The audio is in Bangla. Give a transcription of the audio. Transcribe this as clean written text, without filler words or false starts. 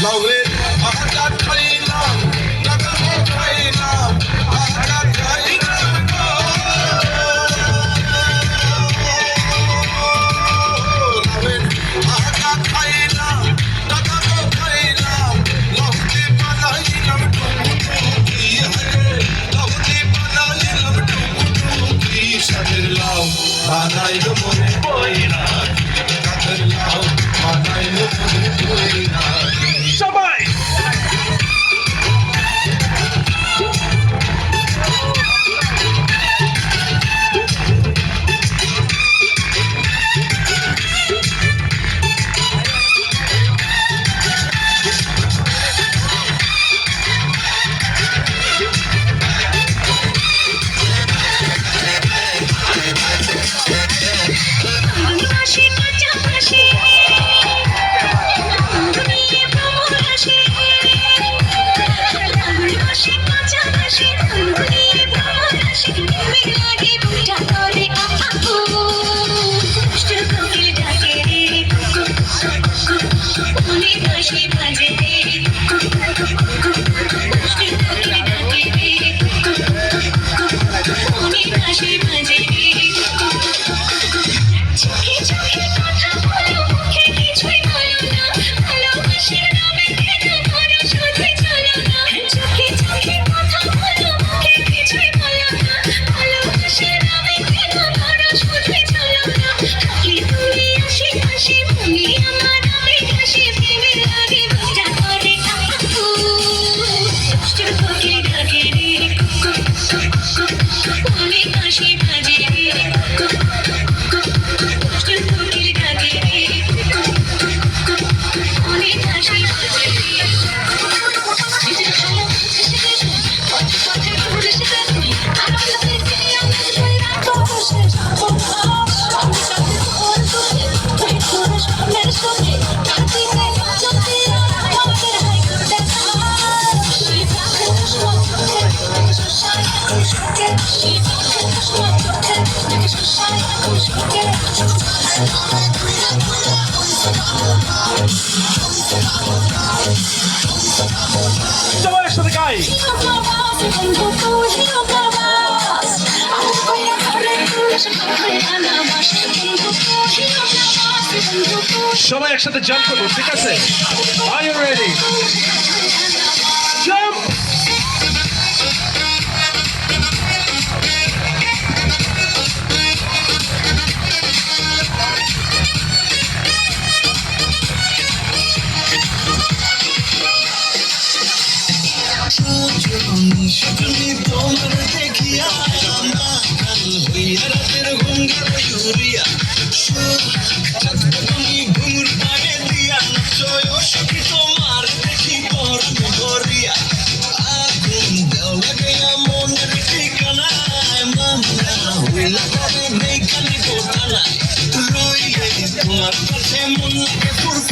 লাউরে আটা খাইলাম টাকা খাইলাম আটা খাইলাম লাউরে আটা খাইলাম টাকা খাইলাম লাউরে পালাইলাম টুকুটুকি লাউরে পালাইলাম টুকুটুকি সাদের লাউ বানাইলো মনে পয়না কাঠের লাউ বানাইলো মনে পয়না সবাই সবাই একসাথে গাই সবাই একসাথে জাম্প করবো ঠিক আছে Are you ready? Jump! তুমি তোমার দেখিয়া রাতের গঙ্গার ইউরিয়া তুমি ঘুমুর পায়ে দিয়া জয় সখী তোমার দেখি পরম ভরিয়া আগুন দেও লাগাইয়া মনের ঠিকানায় মামলা হইলা করে দেখানি গোটানায় রইলে তোমার কাছে মন লাগে